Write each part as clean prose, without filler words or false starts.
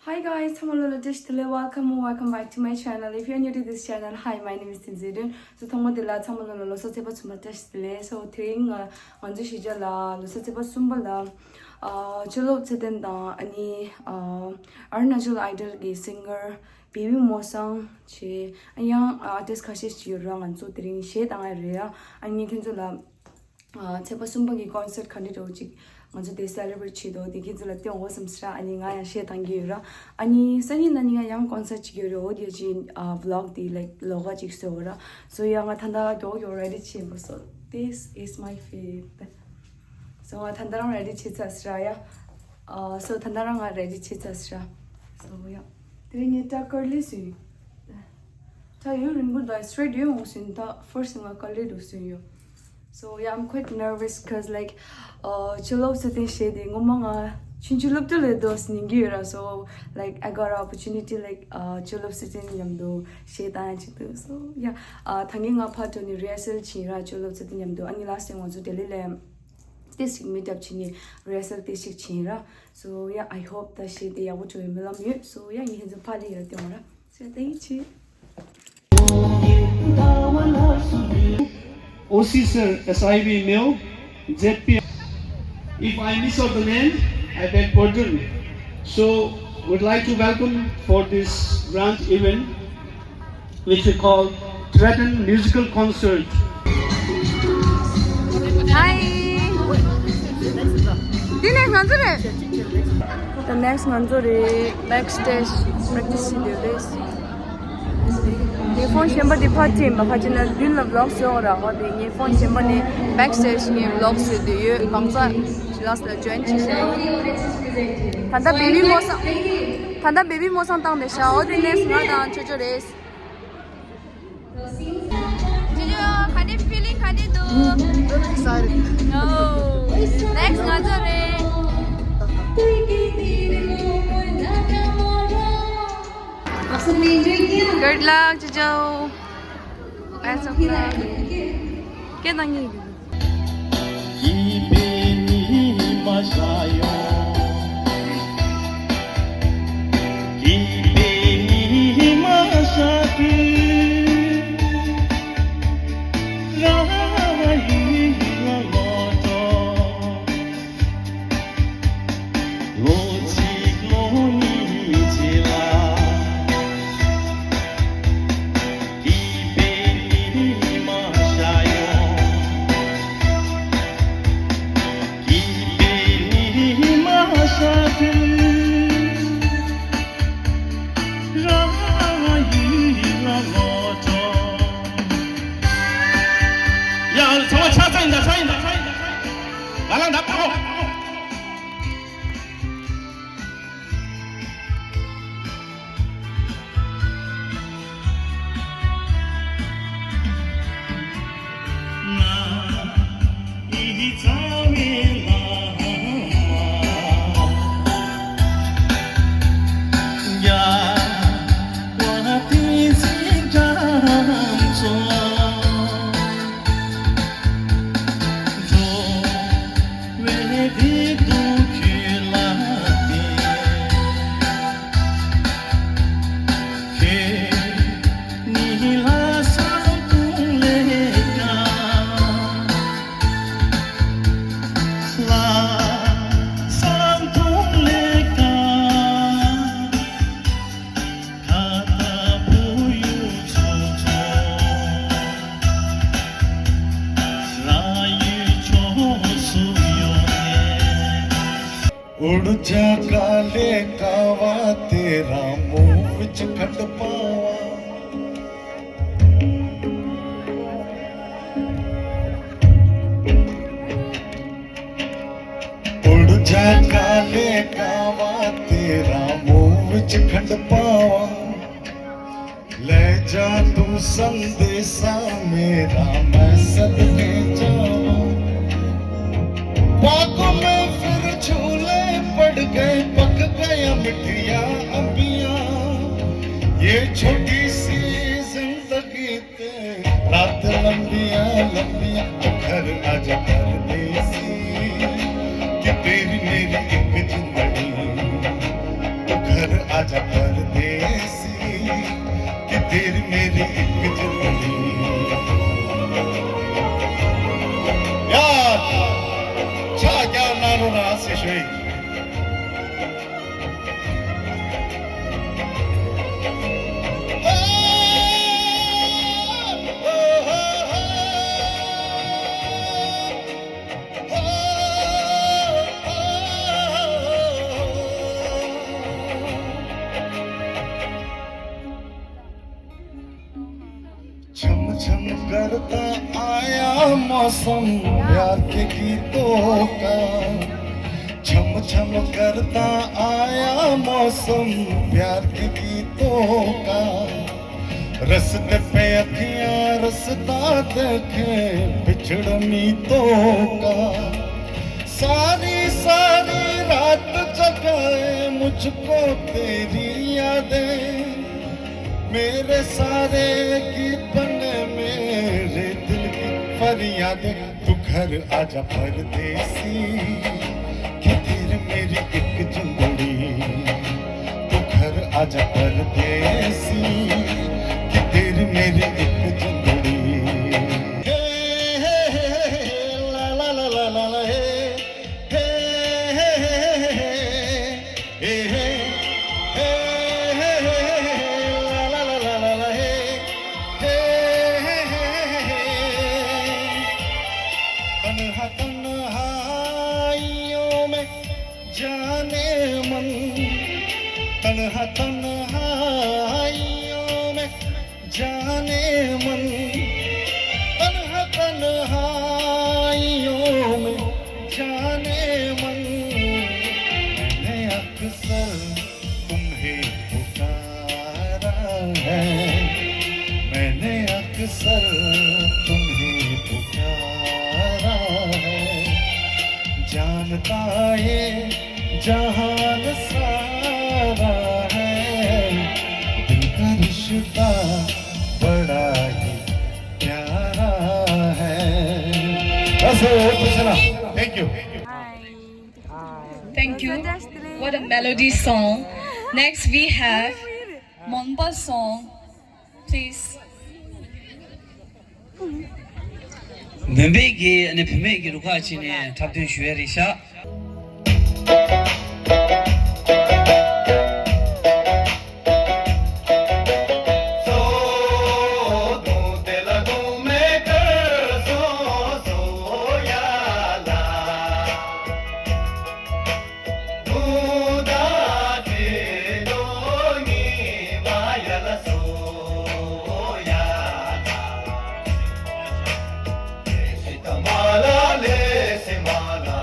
Hi guys, welcome back to my channel. If you're new to this channel, hi, my name is Tinzirun. So thamadila thamalolo so teba sumatastile. So thing anju shijala so teba sumbala chalo tsedenda ani Arunachal Idol ge singer Baby Mosang che ayang artist khashish yurang anju tring she tanga rea ani kinjula teba sumbagi concert khandi 먼저 데 셀레브리티도 디기즈라 때 오섬스라 아니 nga share 당기라 아니 선이 나니가 양 콘서트 기로 오디오진 vlog di like logo 직소라 so yang 탄다 도 already chimbo so this is my favorite so 탄다랑 ready 치자스라야 so 탄다랑 ready 치자스라 so yeah doing it curly 자 이런 거 straight you 무슨다 first nga curly do so yeah, I'm quite nervous because like chilo sitting shading umanga chinchulop to le dos ningira so like I got an opportunity like chilo sitting yamdo shedan chitu so yeah thanging up part ni rehearsal chira chilo sitting yamdo ani last time also delhi le this meet up chini rehearsal this chira so yeah I hope that she they able to melam you so yeah you can party here tomorrow so thank you Officer SIB Mill, ZP. If I miss out the name, I beg pardon. So, would like to welcome for this grand event, which we call Tibetan Musical Concert. Hi! The next Manzuri backstage practice this. The phone chamber the party, but I didn't do the vlogs or the phone chamber the backstage ni vlogs the you gangsa last the joint say. Tanda baby mosa tang de sha the next nga dan chuchu res. Chuchu, khadi feeling khadi do. Very excited. No. Next nga re. Good luck, Jojo. Best of luck. Get on you. उड़ जा काले कावा तेरा मुंह विच खंड पावा उड़ जा काले कावा तेरा मुंह विच खंड पावा ले जा तू संदेशा मेरा मैं सदके जावा बागों में फिर झूले पड़ गए पक गया मिठिया अंबियां ये छोटी सी जिंदगी ते रात लंबियां लंबियां घर आजा परदेसी कि तेरी मेरी एक जिंदगी घर आजा परदेसी कि तेरी मेरी एक जिंदगी यार छा क्या नानो रासे शोई छम छम करता आया मौसम प्यार के गीतों का छम छम करता आया मौसम प्यार के गीतों का रस्ते पे अखियां रस्ता देखे बिछड़ मीतों का सारी सारी रात जगाए मुझको तेरी यादें मेरे सारे गीत बने मेरे दिल की फरियादें तू घर आजा परदेसी कि तेरी मेरी एक जिंदगी तू घर आजा परदेसी कि तेरी मेरी एक जिंदगी हे हे हे हे ला ला ला ला ला ला हे हे हे हे हे तन्हाइयों में जाने मन तन्हा तन्हाइयों में जाने मन तन्हा तन्हाइयों में जाने मन मैंने अक्सर तुम्हें पुकारा है मैंने अक्सर तुम्हें पुकारा है जानता ये जहान सारा है दिल का रिश्ता बड़ा ही प्यारा है बस और कुछ ना thank you Thank you. What a melody song. Next we have Monpa song. Please. 멤베기 네 멤베기 루카치네 탑된 슈에리샤 Mala le se mala,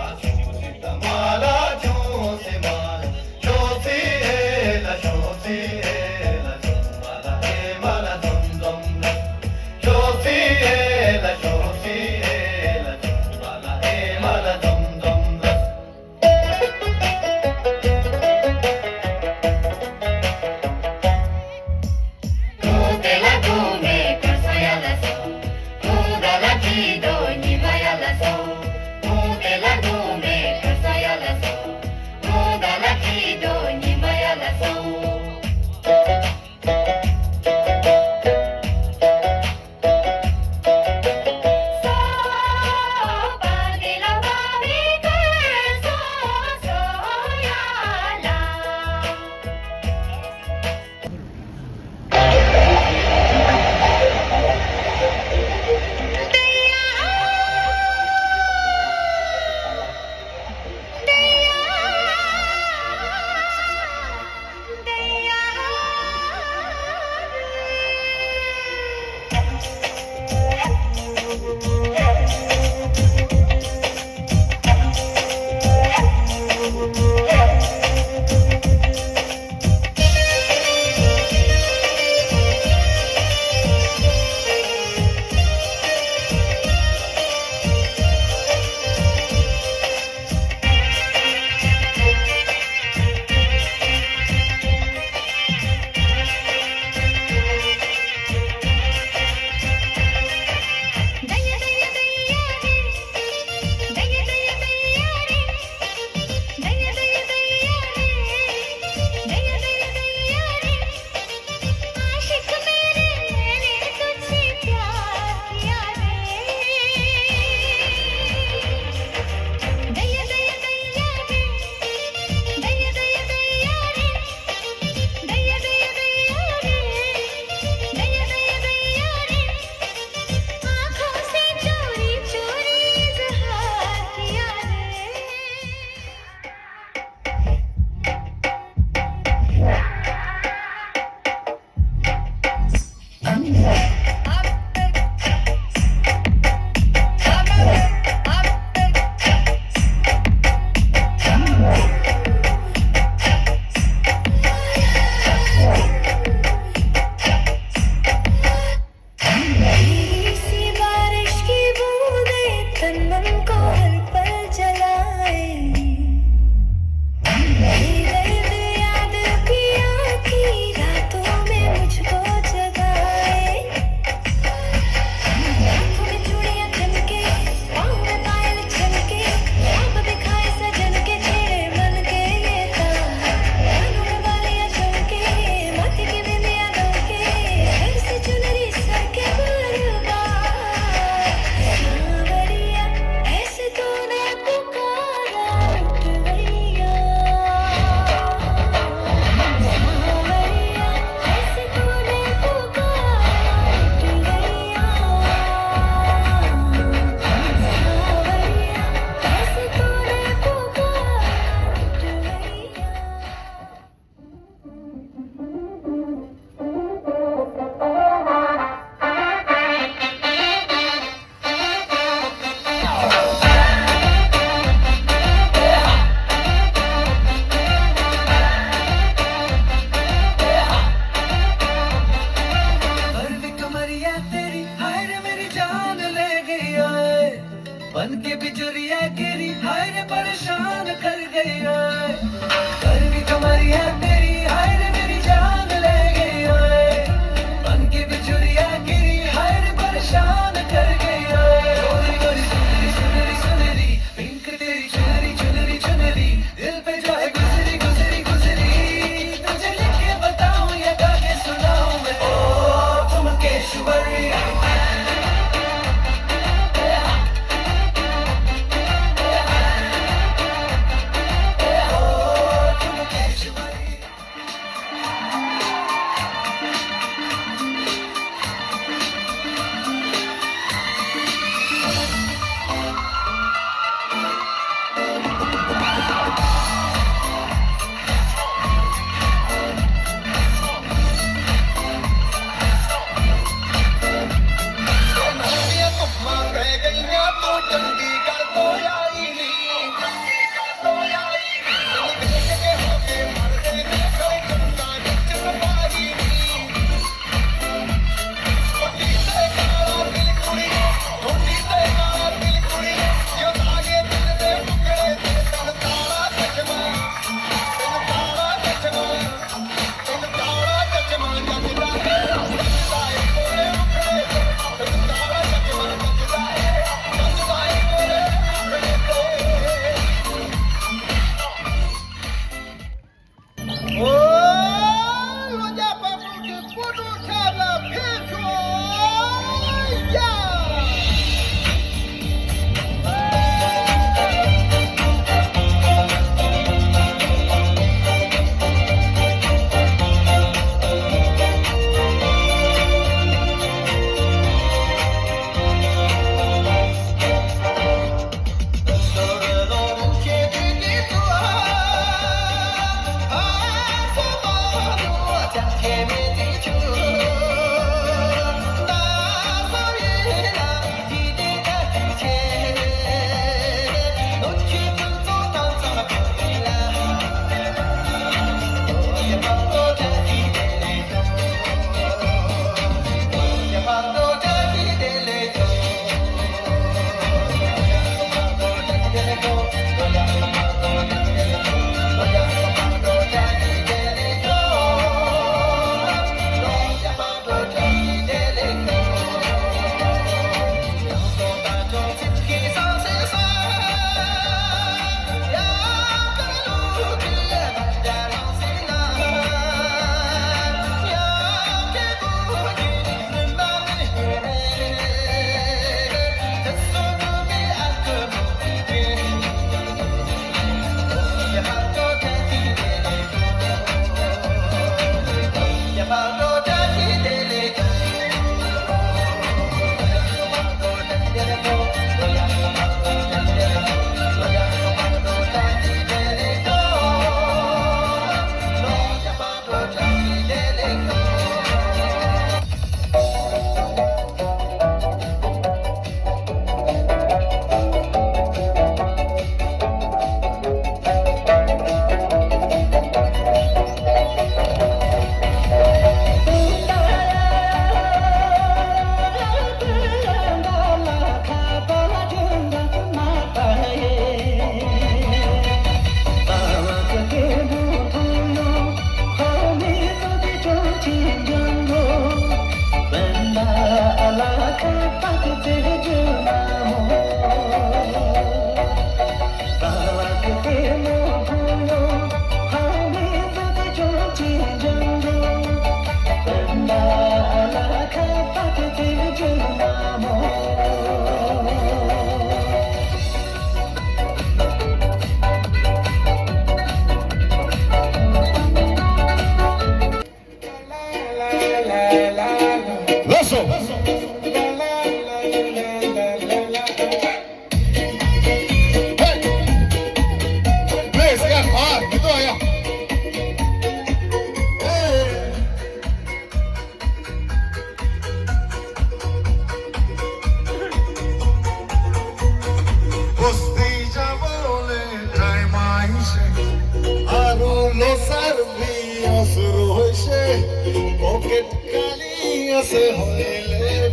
pocket খালি আছে হইলে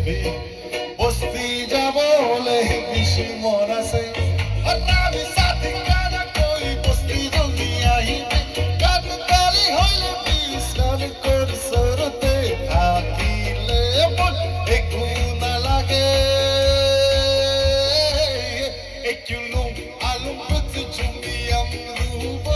বি বস্তি যাব হলে বেশি মন আছে আমি সাথে কারা কই বস্তি জলদি আইবে কাট খালি হইলে বিশাল কর সরতে থাকিলে মন একটু না লাগে একটু আলু বুঝে চুমি আমরুব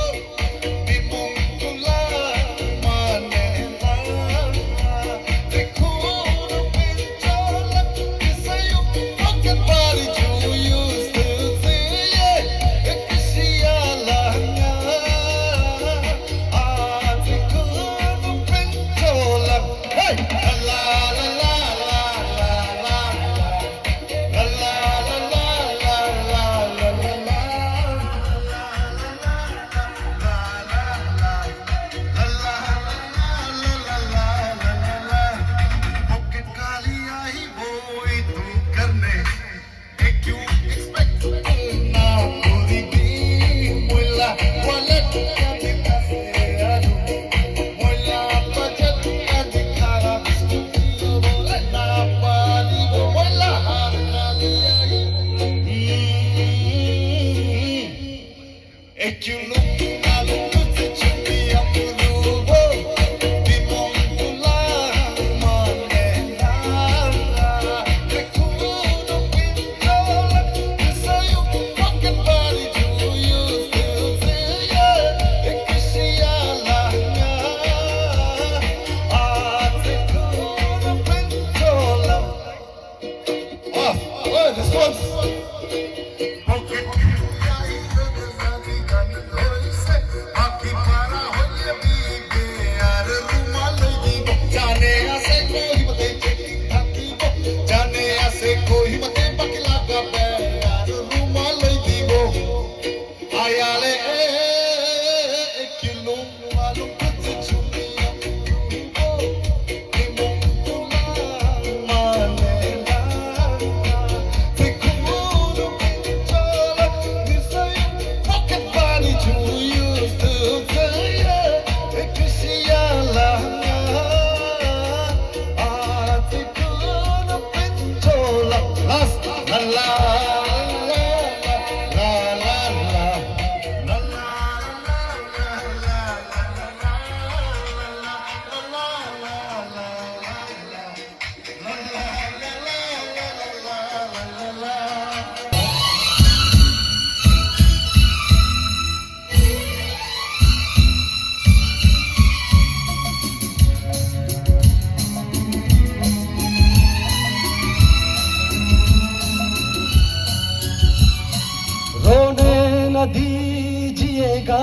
दीजिएगा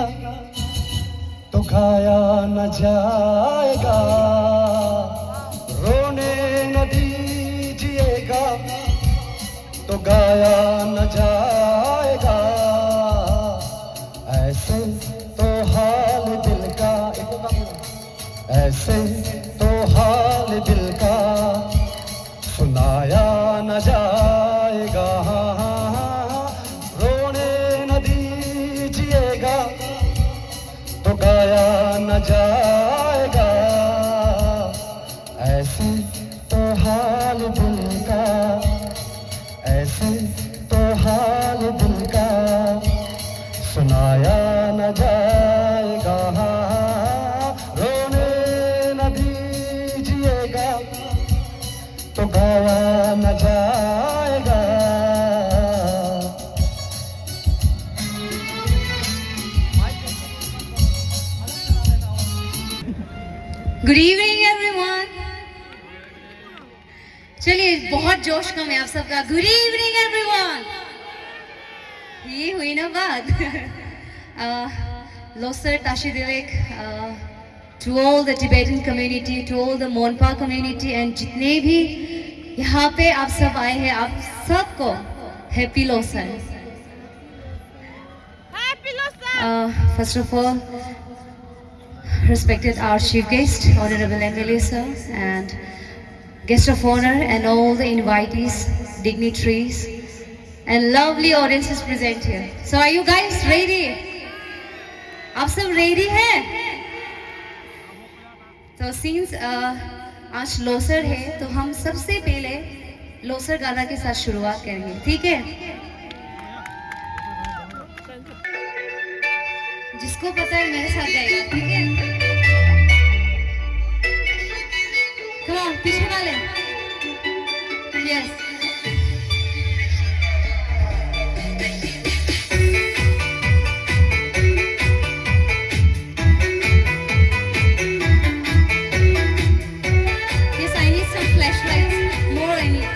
तो खाया न जाएगा रोने न दीजिएगा तो गाया न जाएगा ऐसे तो हाल दिल का ऐसे तो हाल दिल का सुनाया न जाएगा तो गाया न जाएगा ऐसे तो हाल दिल का ऐसे तो हाल दिल का सुनाया न जाएगा रोने न दीजिएगा तो गाया न जाएगा गुड इवनिंग एवरीवन। चलिए बहुत जोश कम है आप सबका। Good evening everyone. ये हुई ना बात। लोसर ताशी दिलेक to all the Tibetan community, to all the Monpa community and जितने भी यहाँ पे आप सब आए हैं, आप सबको happy Losar. First of all, respected our chief guest, Honorable MLA sir, and guest of honor, and all the invitees, dignitaries, and lovely audiences present here. So, are you guys ready? आप सब ready हैं? तो since आज लोसर है तो हम सबसे पहले लोसर गाना के साथ शुरुआत करेंगे, ठीक है? जिसको पता है मेरे साथ गाएगा, ठीक है? Come on, पीछे वाले। Yes. Yes, I need some flashlights. More I need.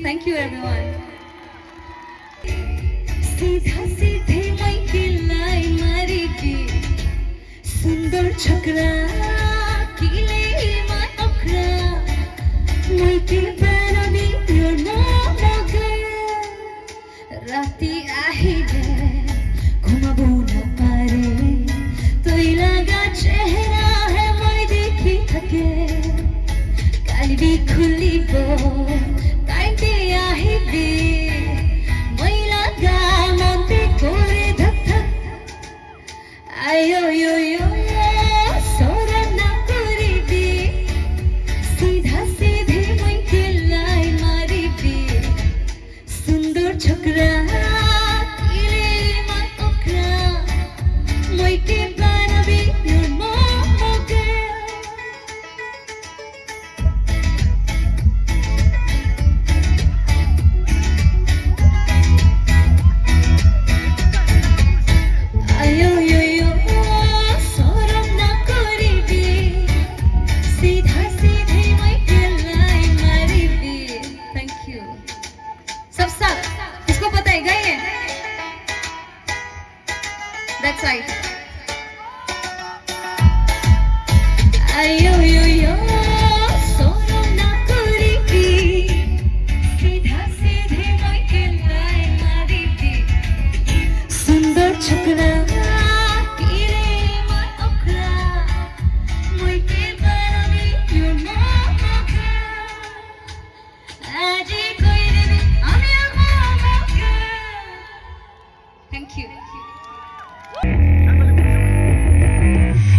Thank you everyone. सीधा सीधे माइके लाई मारी की सुंदर छकरा किले मा अखरा माइके बनाबी your mama girl राती आहिले घुमाबो न पारे तोई लगा चेहरा है मैं देखी थके काली खुली बो टाइम पे आहिले मैला गामते कोरे धक धक आयो यो यो सोरा ना कोरी बी सीधा सीधे माइके लाई मारी बी सुंदर छोकरा किले मा ओकरा माइके बनाबी your mama girl आयो यो यो सोरम ना कोरी बी सीधा सीधे माइके लाई मारी बी थैंक यू सब साथ किसको पता है गाइए दैट्स राइट आयो यो यो सोरम ना कोरी बी सीधा सीधे माइके लाई मारी बी सुंदर छोकरा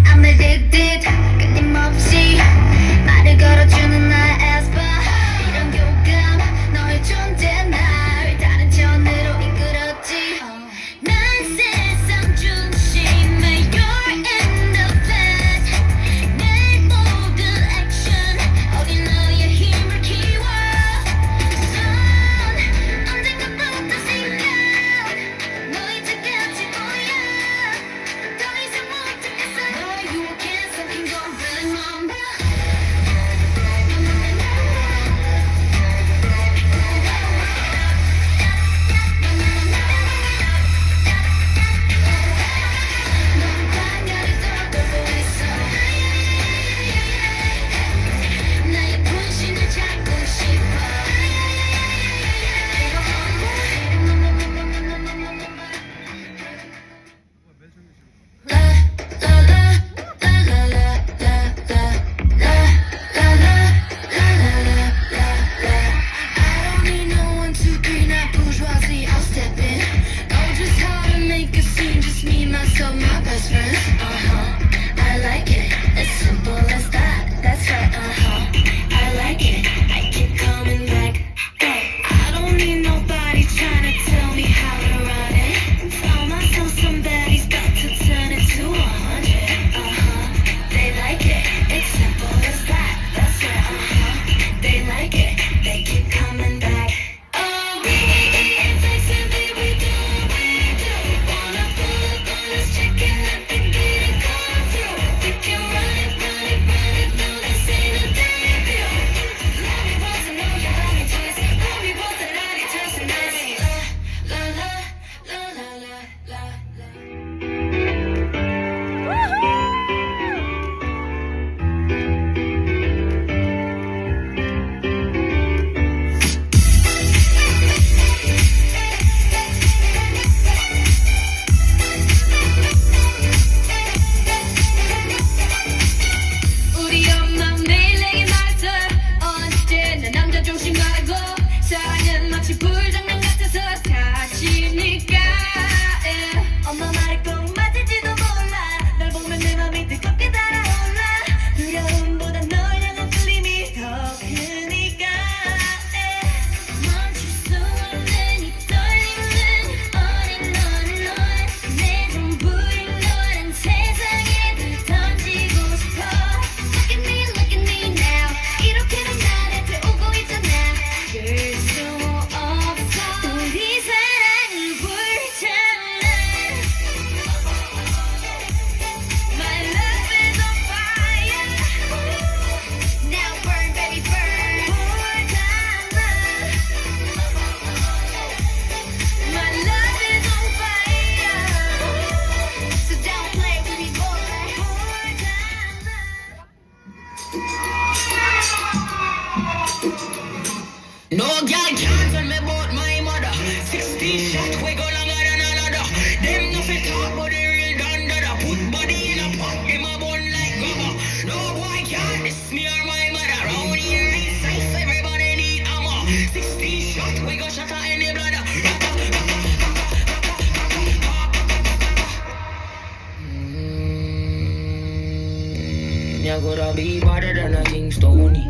I'm addicted 끊임없이 말을 걸어주는 나의 에스파 이런 교감 너의 존재 날 다른 천으로 이끌었지 난 세상 중심에 You're in the best 내 모든 액션 어린 너의 힘을 키워 넌 언젠가부터 생각 너의 작같이 보여 더 이상 못하겠어 너의 유혹에 섞인 건 really number 넌 광야를 떠돌고 있어 나의 분신을 잡고 싶어 I don't need no 1, 2, 3, not bourgeoisie. I'll step in. Know just how to make a scene. Just me, myself, my best friend. I like it. As simple as that. That's right. I like it. I keep coming back. I don't need nobody trying to tell me how to run it. Found myself somebody's about to turn it to 100. They like it. It's simple as that. That's right. They like it. They keep coming back. Oh, it's like simply we do. Wanna pull up on us, checking out the beat and come through. We can run it. No, this ain't a debut. Love me once and know you love me twice. Love me both and I need trust and nice. La la la la la la la. 우리 엄마 매일 내게 말했어 언제나 남자 중심 말고 사랑은 마치 불장난 같아서 사치니까 엄마 말이 꼭 맞을지도 몰라 널 보면 내 맘이 뜨겁게 달아올라 두려움보다 널 향한 끌림이 더 크니까 멈출 수 없는 이 떨림은 어린 넌내 전부인 너란 세상에 늘 던지고 싶어 Look at me now 이렇게는 날 앞에 오고 있잖아 그럴 수 없어 우리 사랑을 불장난 My love is on fire Now burn baby burn 불장난 My love is on fire So don't play with me boy 불장난 No girl can't tell me about my mother. 16 shots we go longer than another. Them no fit talk but they real done dada. Put body in a pot, them a bun like rubber. No boy can't diss me or my mother. Round here is safe, everybody need ammo. 16 shots we go shatter any bladder. You gotta be better than a King Stony.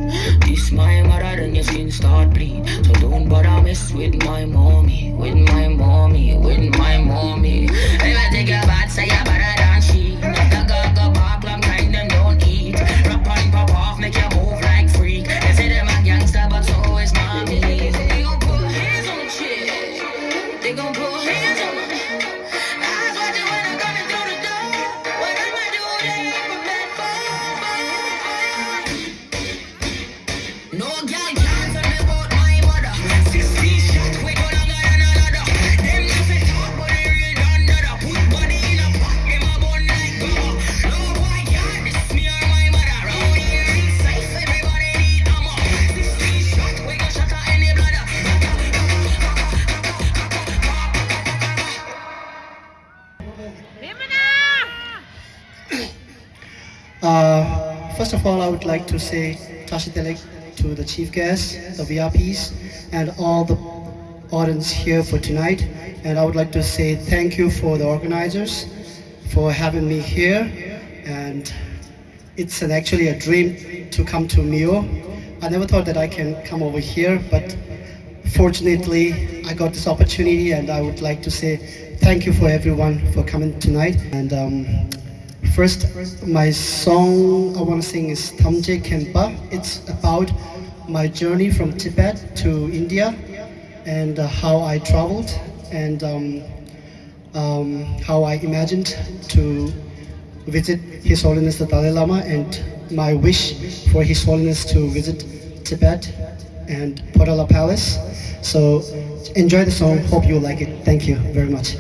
This my mother, then your skin start bleed. So don't bother mess with my mommy, with my mommy, with my mommy. Never take a bad, say you better than she. Go back, long time them don't eat. Rap and pop off, make you move like freak. They say them a gangster, but so is mommy. They gon' put hands on the chick. They gon' put hands on the. Eyes watching when I'm coming through the door. What am I doing? Prepared for. No girl can't tell me about my mother. 16 shots we go longer than another. Them no fit talk but they real done dada. Put body in a pot, them a bun like rubber. No boy can't diss me or my mother. Round here is safe, everybody need ammo. 16 shots we go shatter any bladder. First of all, I would like to say Tashi Telek to the chief guests, the VIPs, and all the audience here for tonight. And I would like to say thank you for the organizers for having me here. And it's actually a dream to come to Mio. I never thought that I can come over here, but fortunately I got this opportunity, and I would like to say thank you for everyone for coming tonight. And first, my song I want to sing is Thamje Khenpa. It's about my journey from Tibet to India, and how I traveled, and how I imagined to visit His Holiness the Dalai Lama, and my wish for His Holiness to visit Tibet and Potala Palace. So enjoy the song. Hope you like it. Thank you very much.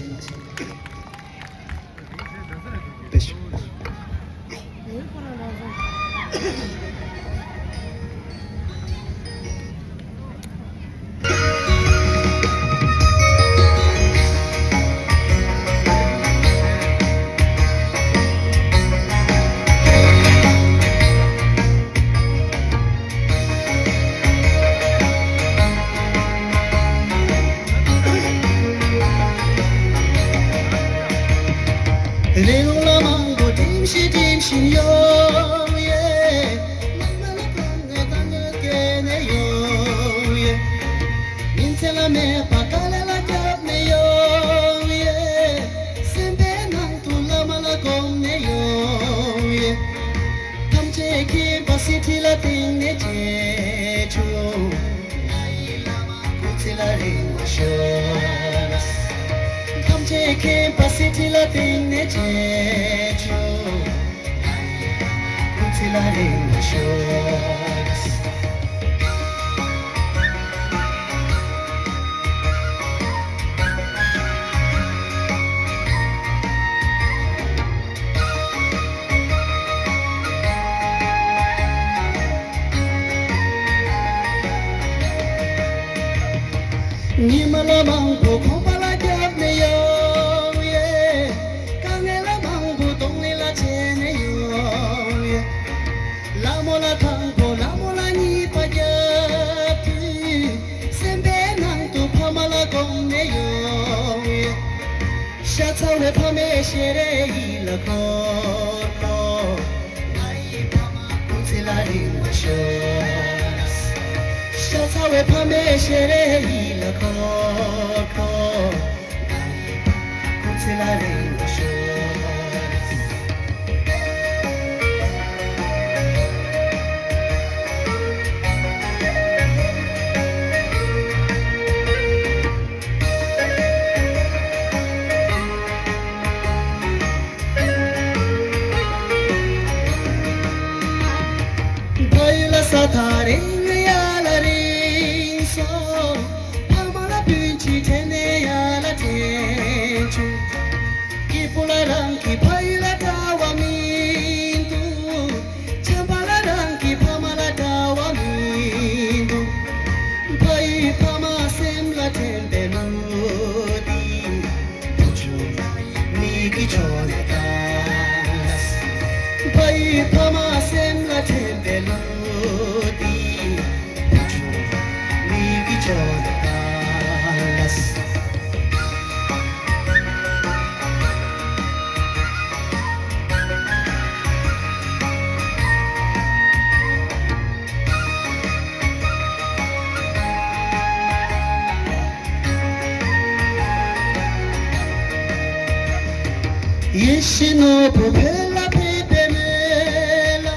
Yeshino Pupela Pepemela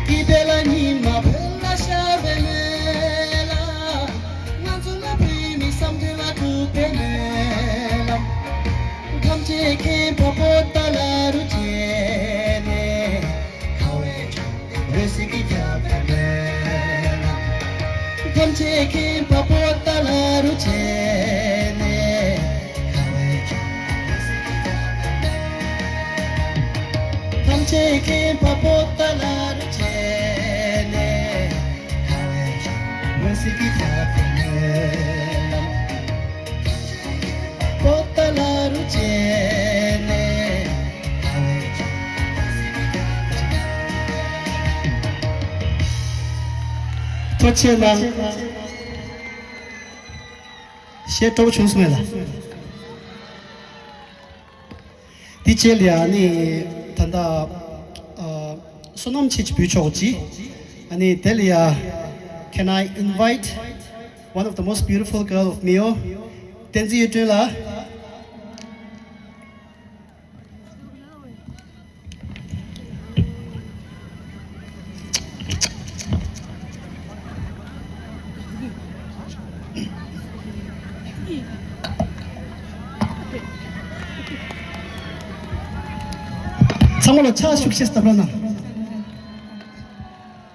Ibela Nima Pela Shavemela Nanzula Primi Samdela Tupemela Come take him Popota La Rutene Kawe Resiki Tapemela Come take him Popota La Rutene Taking Papota la Rutene, Pota la Rutene, Pochela. 先都出什么了？第几年你谈到소놈 치치 뷰초지 아니 델리아 can I invite one of the most beautiful girl of Mio Tenzi Yutula 상관은 차 숙시했다 그러나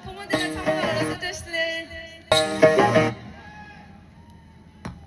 토모델라 참가로 소개시대. 잠깐만 차 비슷한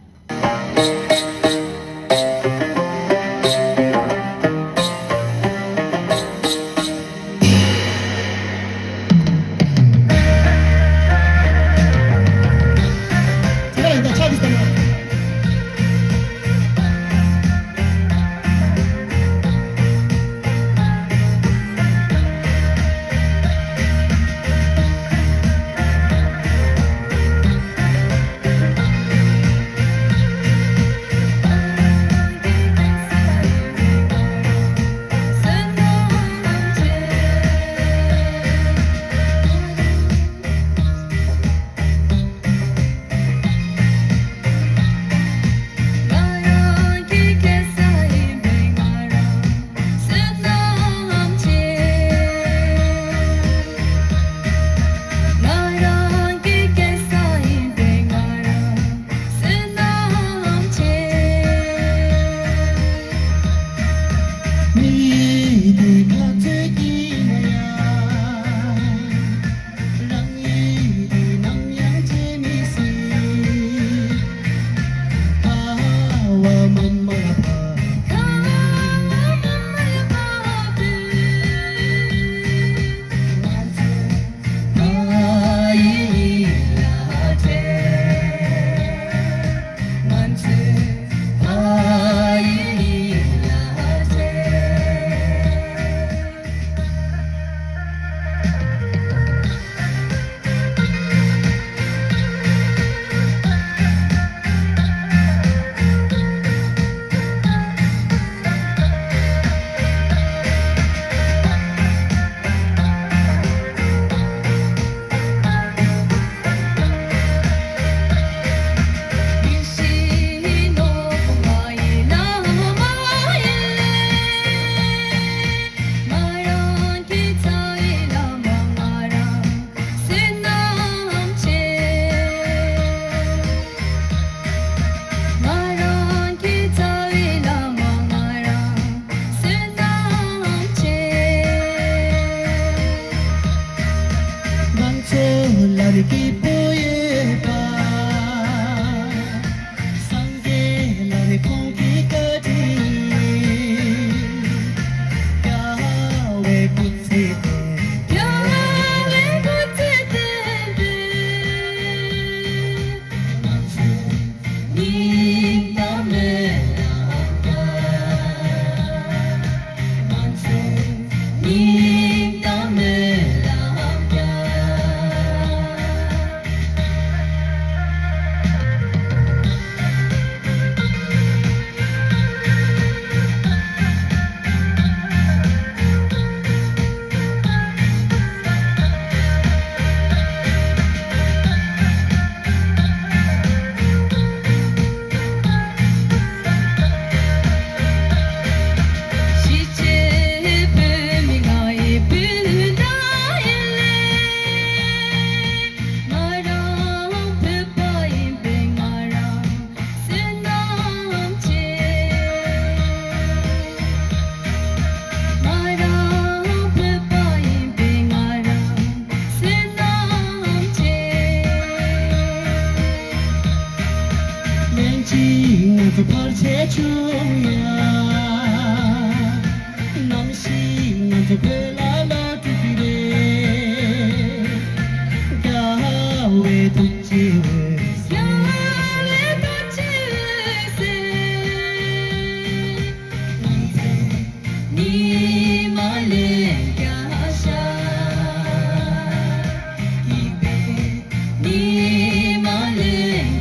거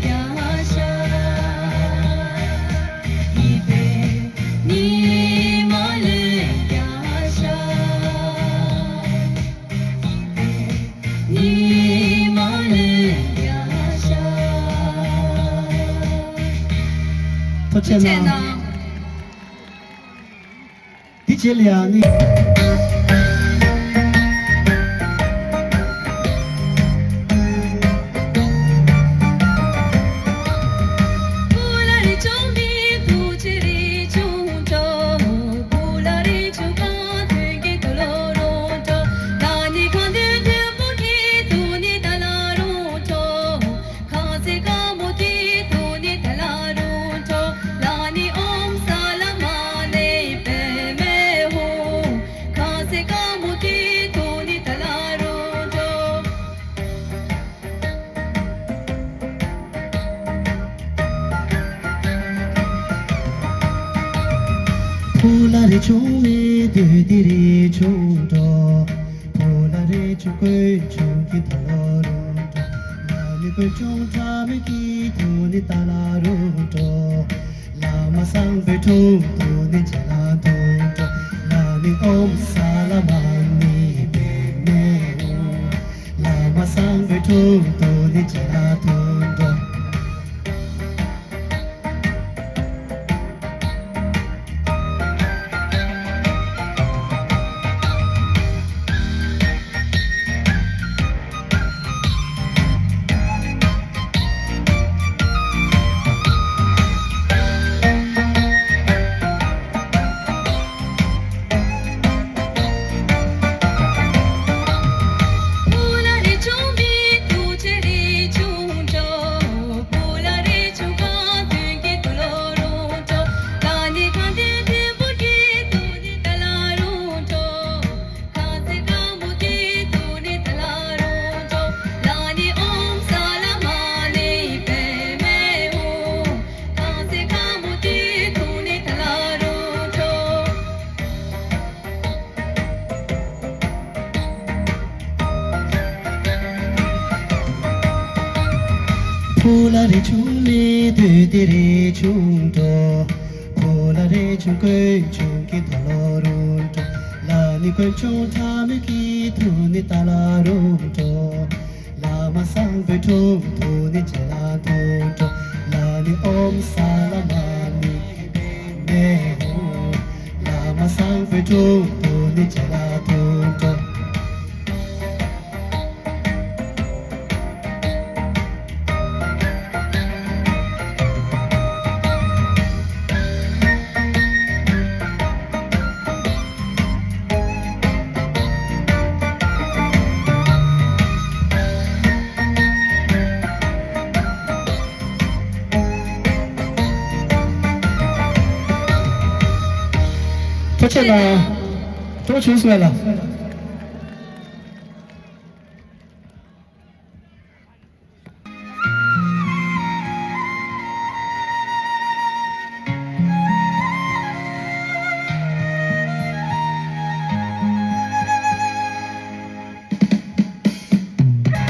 토체나 디젤리아니 Polare chungme dedire chungdo Polare chungkwe chungki talarundo Lani kwe chung chame ki tuni talarundo Lama sangbe tung tuni jaladundo Lani om salamani beme Lama sangbe tung tuni jaladundo Polare chungme dedire chungdo Polare chungkwe chungki talarundo Lani kwe chung tame ki tuni talarundo Lama sangbe tung tuni jaladundo Lani om salamani meho Lama sangbe tung tuni jaladundo 토체나 또 주스멜라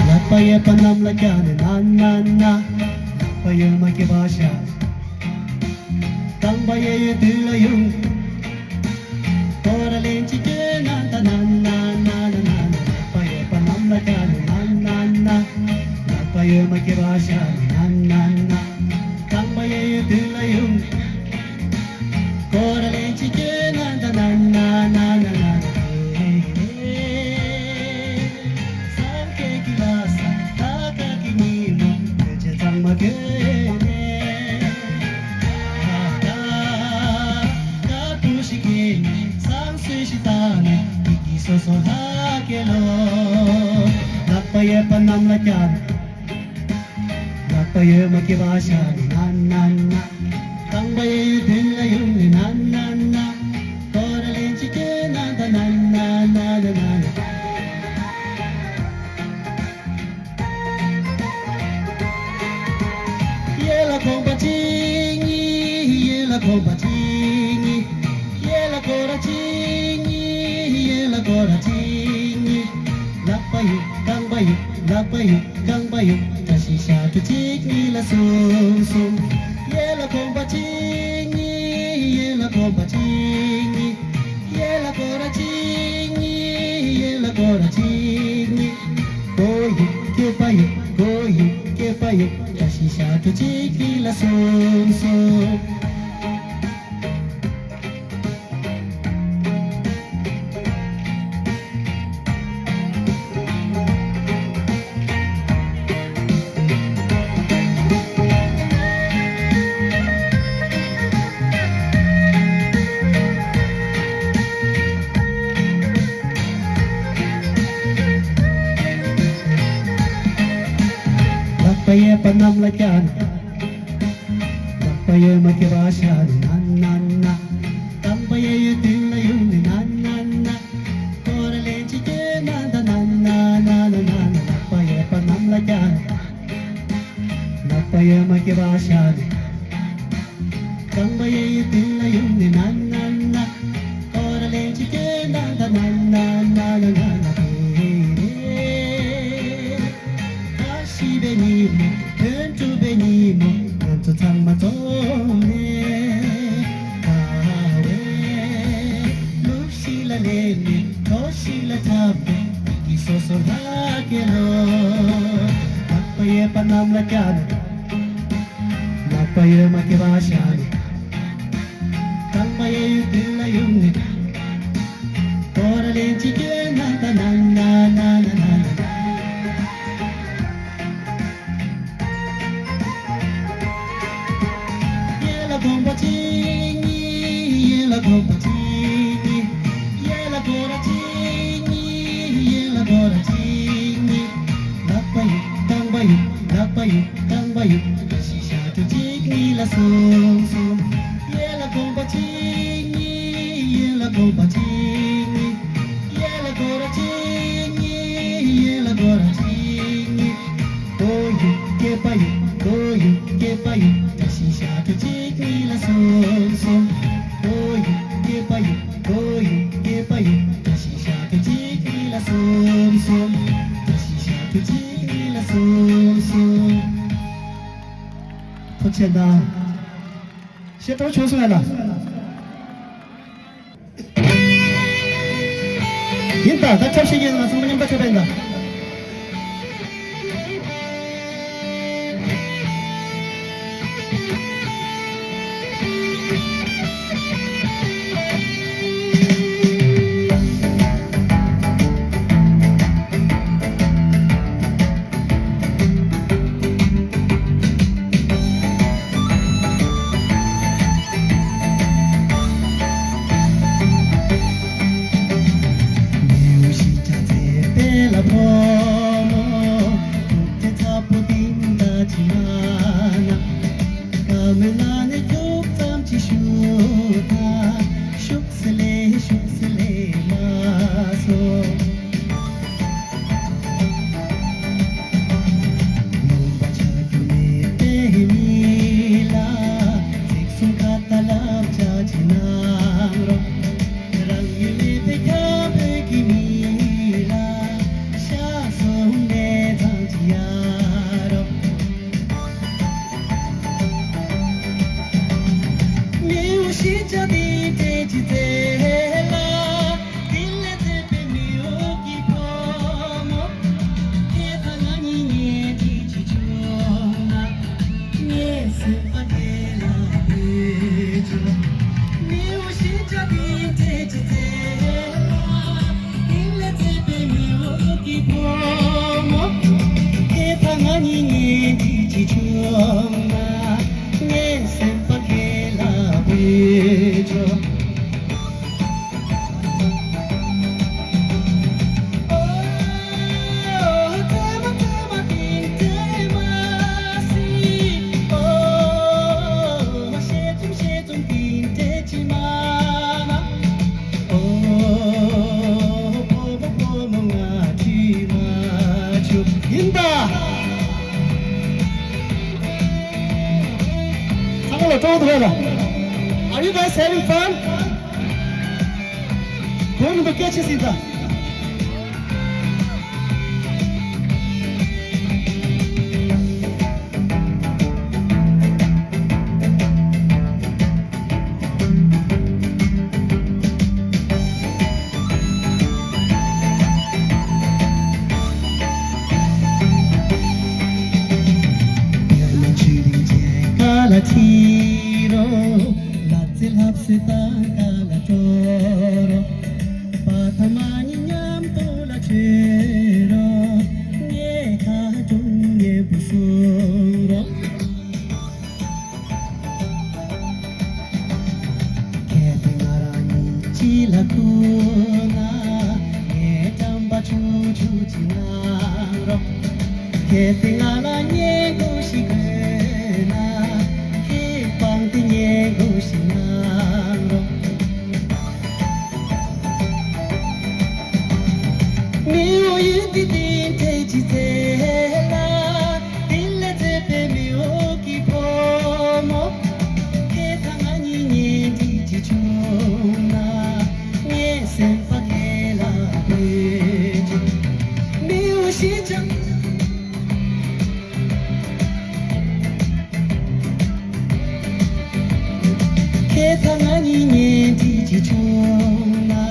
Lapaya panam lagyan na Lapaya magkibasya Tambaya yutilayong Tora lenchi ke na Lapaya panam lagyan na Lapaya magkibasya Tambaya yutilayong Tora lenchi ke na Lapaya panam lagyan Lapaya magkibasya Tambaya yutilayong Tora lenchi ke na Yela kompachingi, yela kompachingi, yela korachingi, yela korachingi. Lapayu, kang bayu, tashi satu cikni la sum. Yela kompachingi, yela kompachingi, yela korachingi, yela korachingi. Goyu, ke payu, tashi satu cikni la som som. Lakpaye panam lakan, lakpaye makirashan, nanana. Tambaye yutin la yun, nanana. Kora lenchi ke nanda nanana. Lakpaye panam lakan, lakpaye makirashan. Tambaye yutin la yun, nanana. Kora lenchi ke nanda nanana. Benimo, tanto benimo, tanto tamatone. Kawe, luksi la lene, toshi la tabe, isoso hakelo. Lakpaye panam lakan, lakpaye makirashan. Tambaye yutin la yunne, kora lenchi ke nanda nanana. Yela gobatini, yela goratini, yela goratini. Lakbayu, tangbayu, shisha tu jigni la sum sum. Yela gobatini, yela goratini, yela goratini. Goyu, kepayu, shisha tu jigni la sum sum. Goyu, kepayu, shisha tu jigni la sum sum. Shisha tu jigni la sum sum. 不简单，鞋都抽出来了。인다, 다 접시기는 선배님 다 쳐댄다. Are you guys having fun? Don't catch us in the chero latil hapsita kala choro pathamani nyam tola chero nge kha chung nge busuro kete ngarani chila kuna nge tamba chu chu chinaro kete ngarani gushikena ki pangti nge gushinaro Mio yiti din te chitela dille te pe mio ki pomo ke thangani ni ti chichuna ni sen pakela beji mio shijam ke thangani ni ti chichuna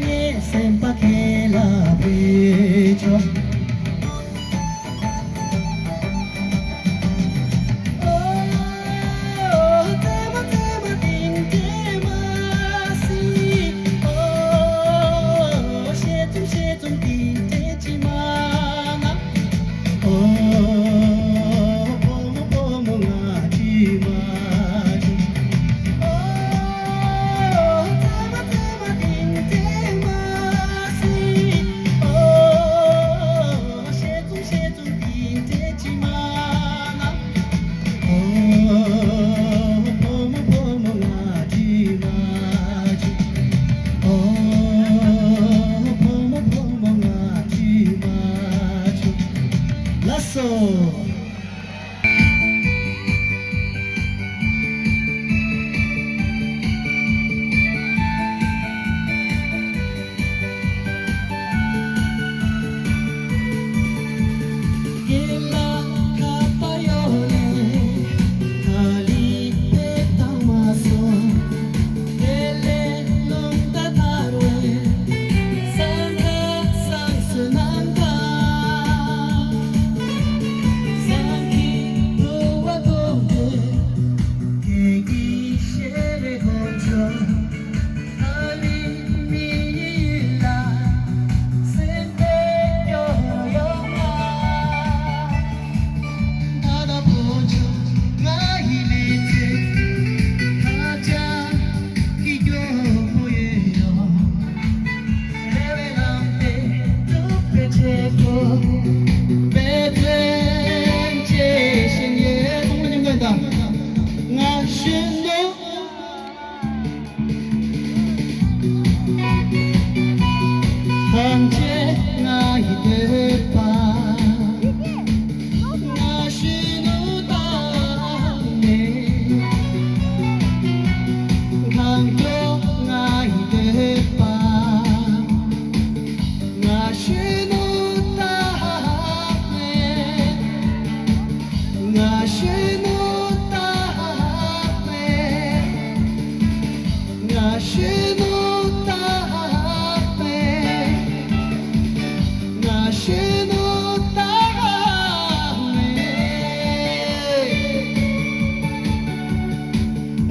ni sen pakela bejo Lasso.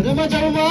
Rama Jaruma.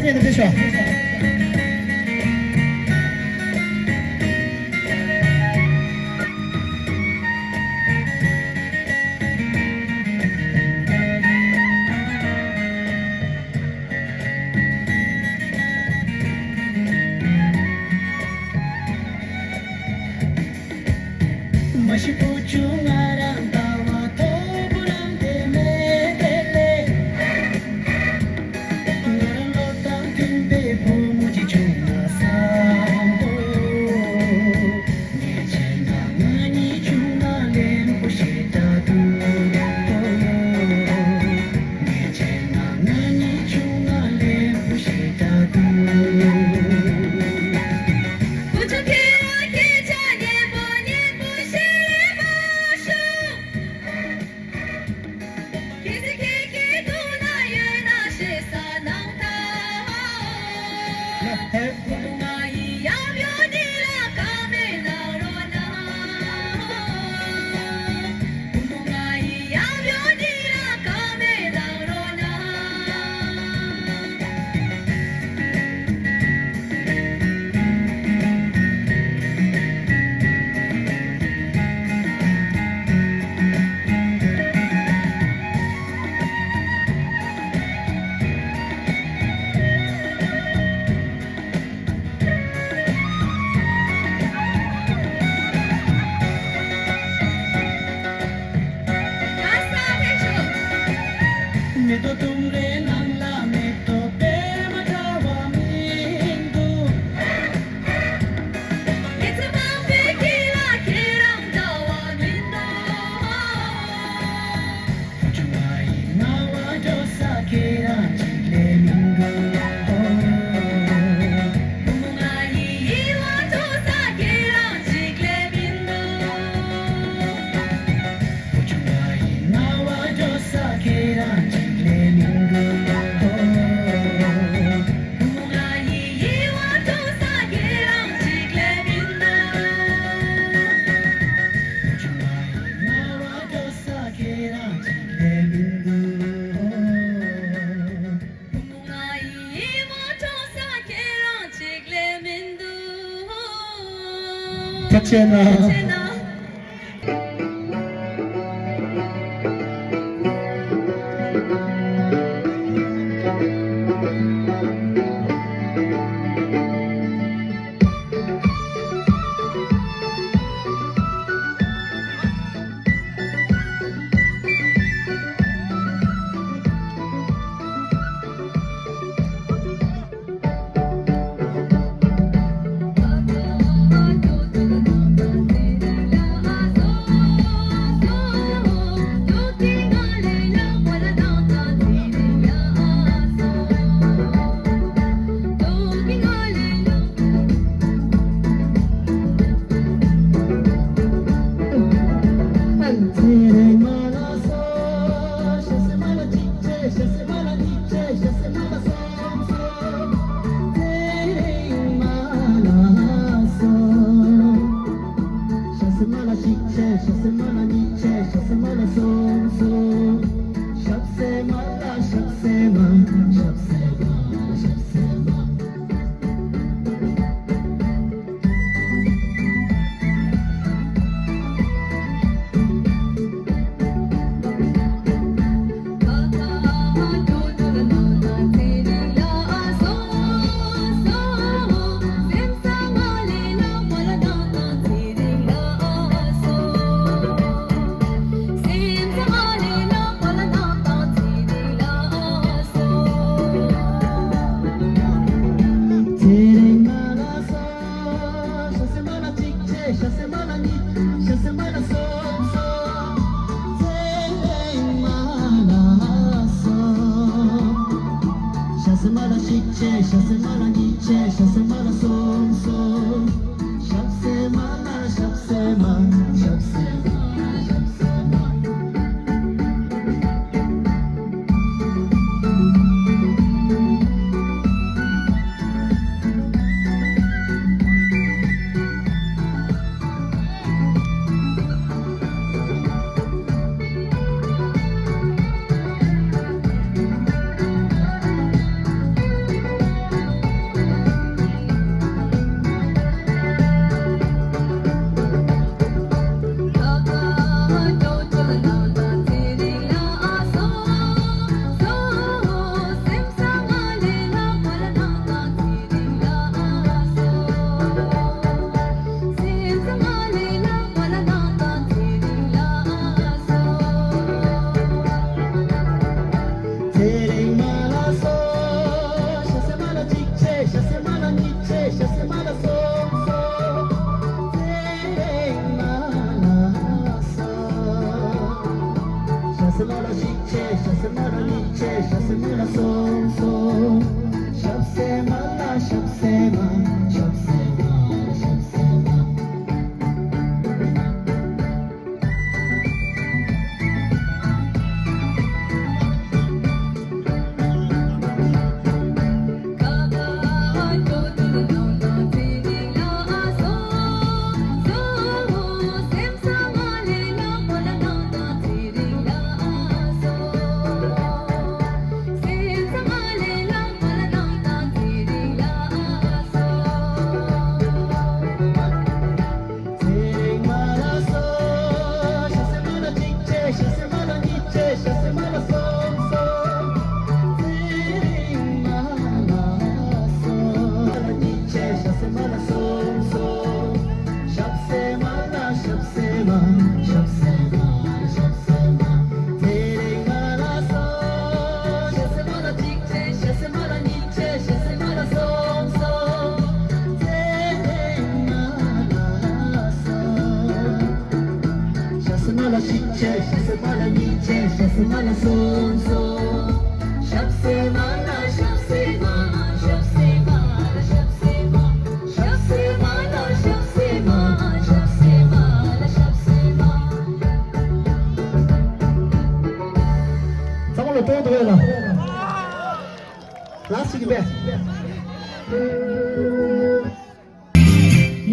面的歌手。 Masih pucung arang tawa to bulan temele Ngarang lotang timbe pumuji cuma sambo Ngecena ngani cuma lempo shitatu Ngecena ngani cuma lempo shitatu Meto tumre nangla meto pe matawa mindu It's about kila kirang tawa mindu Juai nawa dosa kirang chile mindu Mungai iwa dosa kirang chile mindu Juai nawa dosa kirang Tatiana.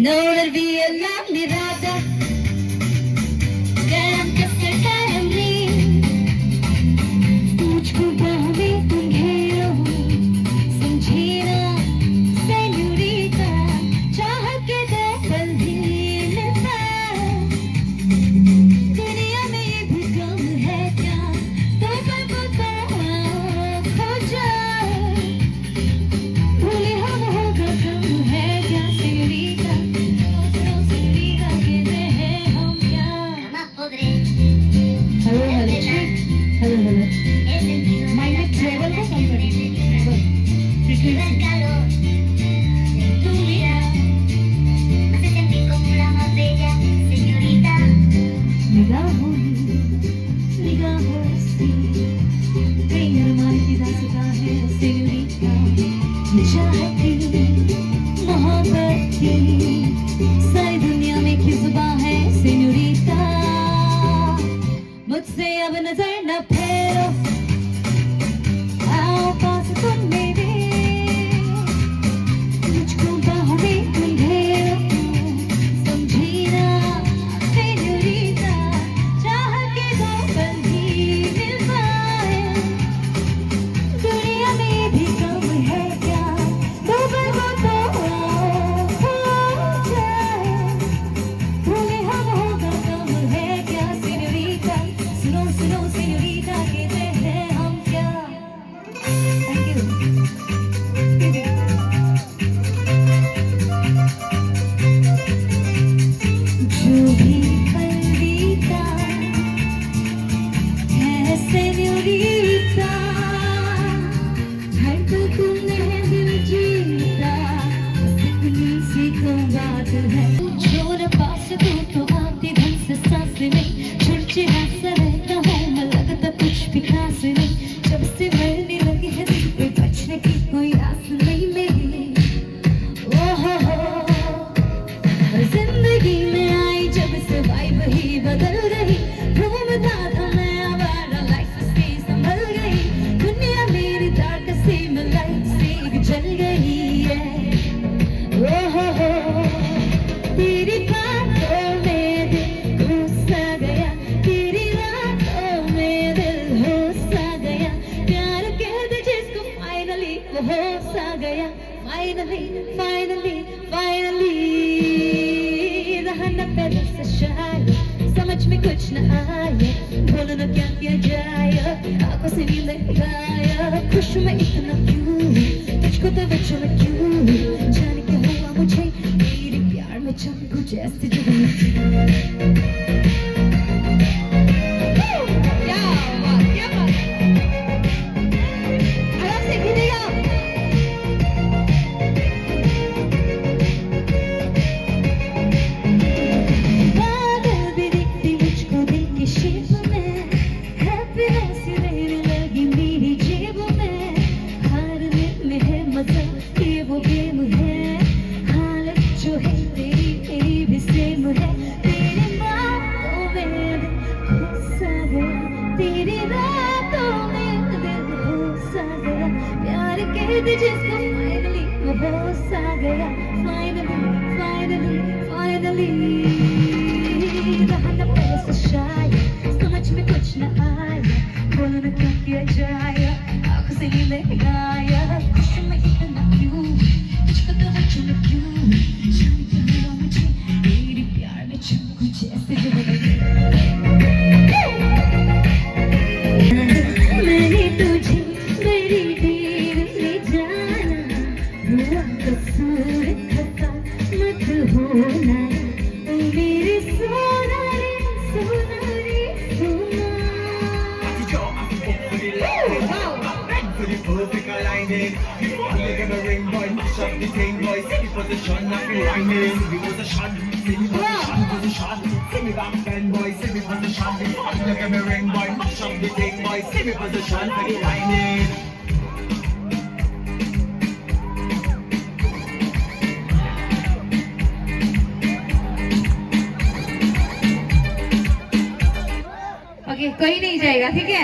Know that we are lovely Radha, Karam kasse karamli, mujhko bahme tum ghero, samjhe na señorita, चाहत के दो पल भी मिलता, दुनिया में ये भी कम है क्या, तो पल को तो खो जाए, भूले हम होगा कम है क्या señorita. सारी दुनिया में की जुबां है सेन्योरिटा, मुझसे अब नजर न फेरो, आओ पास तुम मेरे, मुझको बाहों में तुम घेरो, समझी ना सेन्योरिटा, चाहत के दो पल भी मिल पाए, दुनिया में भी कम है क्या, दो पल को तो खो जाए, भूले हम होगा कम है क्या señorita, सुनो सुनो señorita कहते हैं हम क्या. Thank you. जो भी पल बीता है señorita, हर पल तुमने है दिल जीता, बस इतनी सी तो बात है. जो न पास तू तो आती ढंग से सांस नहीं, चिड़चिड़ा सा रहता हूँ मैं, लगता कुछ भी खास नहीं, जब से मिलने लगी है तुझे बचने की कोई आस नहीं मेरी. ओहो जिंदगी में आई जब से वाइब ही बदल गई, घूमता था मैं आवारा लाइफ से संभल गई, दुनिया मेरी डार्क सी में लाइट से जल गई है. ओहो तेरी बातों में दिल घुस गया, तेरी रातों में दिल हो सा गया, प्यार कह दे जिसको फाइनली वो हो सा गया, फाइनली फाइनली फाइनली. रहा न पहले से शायद समझ में कुछ न आए, बोलो न क्या किया जाए, आंखों से नींद गाया, खुश मैं इतना क्यों, तुझको तो बच्चों में क्यों, जाने क्या हुआ मुझे, तेरे प्यार में चमकू जैसे जुगनू. क्या बात क्या बात, आराम से गिरेगा. बादल भी दिखते मुझको दिल के शेप में, हैप्पीनेस लेने लगी मेरी कैद जिसका finally वो होश आ गया finally रहा न पैसा शायद समझ में कुछ न आया बोलो न क्या किया जाए आँखों से नीले आया खुशी में इतना क्यों मुझको तो वचन क्यों शाम को मिला मुझे मेरी प्यार में चमकू जैसे जो मैंने तुझे बड़ी देर में जाना हुआ कसूर था मत होना ओ मेरे सोना रे सोना Perfect aligning. Before you gonna ring boy, mash up the thing boy. See me position, not be rhyming. See me position, see me position. See me back then boy, see me position. Before you gonna ring boy, mash up the thing boy. See me position, for the rhyming. Okay कोई नहीं जाएगा ठीक है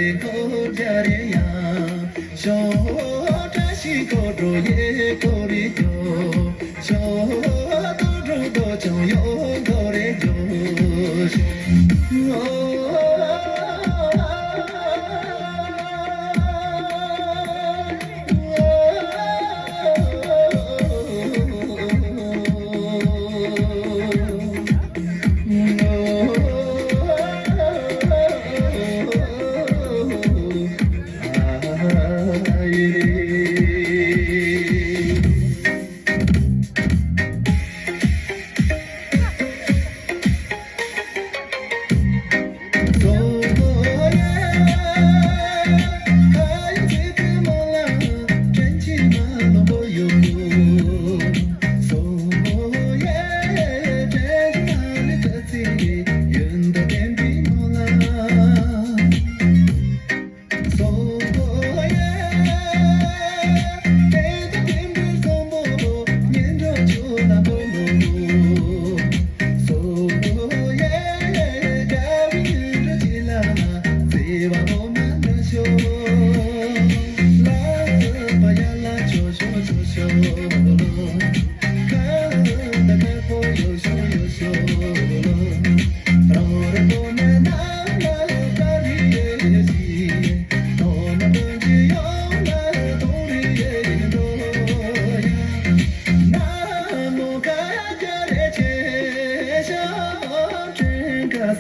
se ko jare ya sho ta shi ko do ye ko ri jo sho do do chong yo ko re jo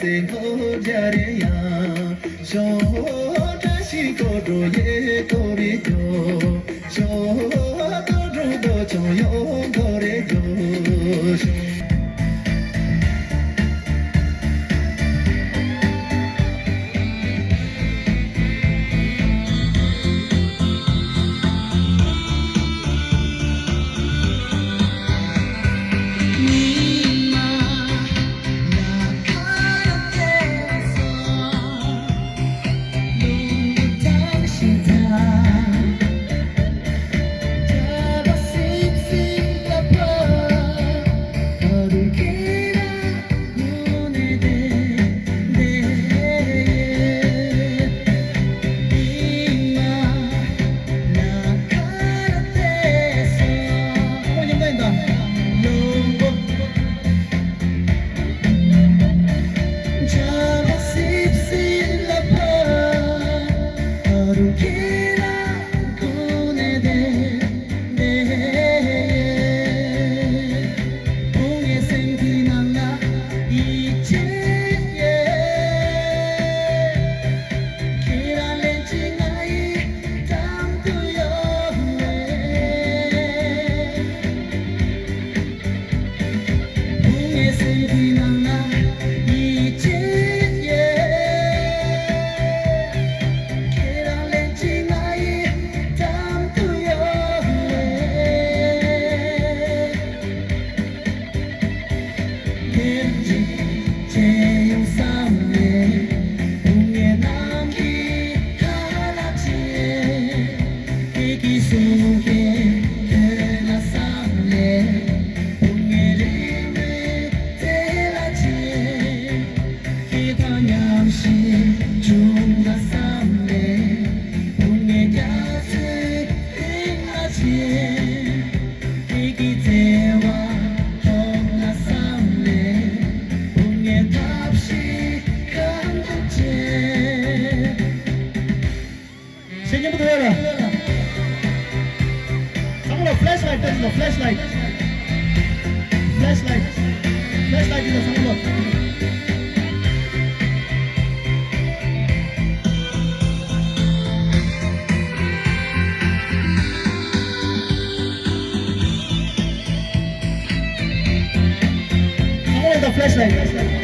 se ko jare ya sho ta shi ko do ye ko re jo sho do do chong yo ko re jo 생년부터 해라. 상물아 플래시라이트 떼준다. 플래시라이트 떼준다. 상물아 상물아 플래시라이트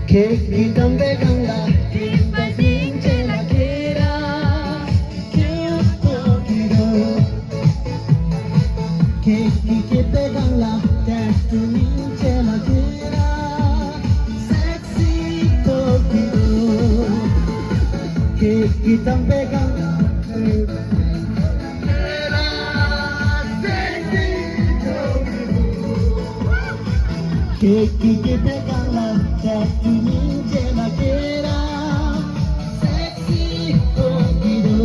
Keki tambe ganga timbaling chela kera kyuto kiro Keki kete ganga tattooing chela kera sexy to kiro Keki tambe ganga Keki kete ganga tattooing chela kera sexy to kiro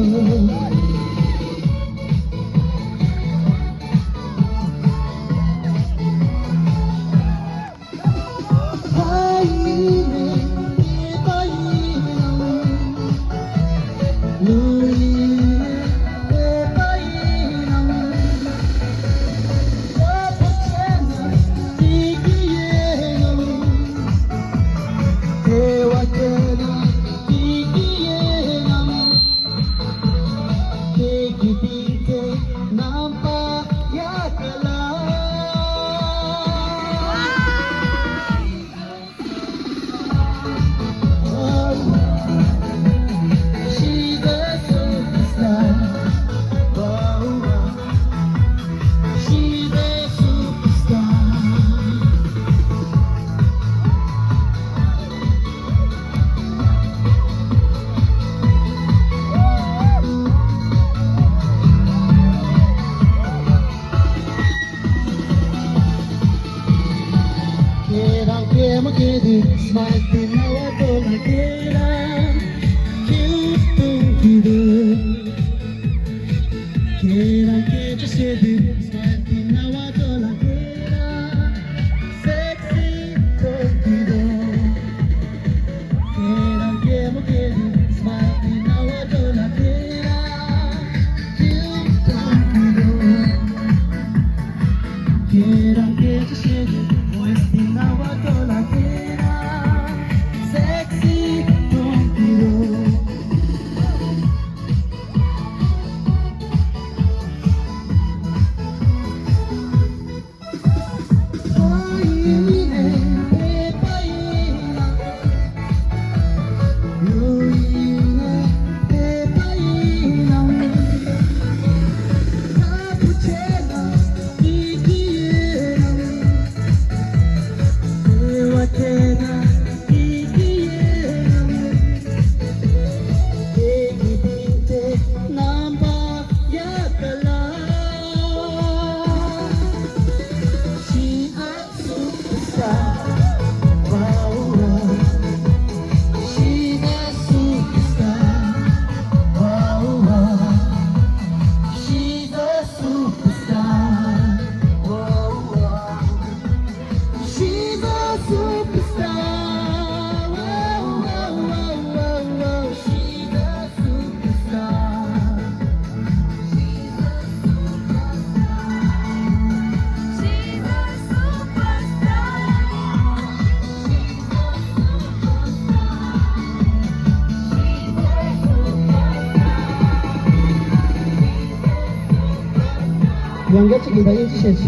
양배추 기다려 주셔야지.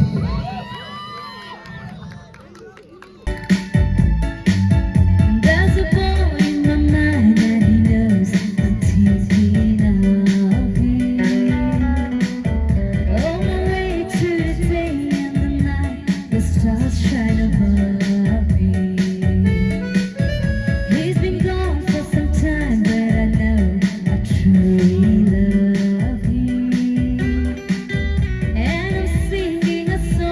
There's a boy in my mind that he knows I'm thinking of you. On my way to the day and the night, the stars shine above me. He's been gone for some time, but I know I truly love you. And I'm singing a song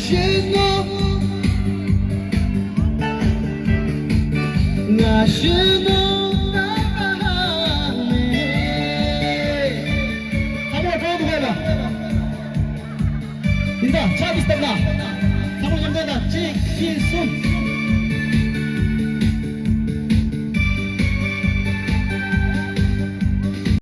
should know. I should know. Linda, Travis Tabla, Samuel Yamdana, Jake, Phil, Sun.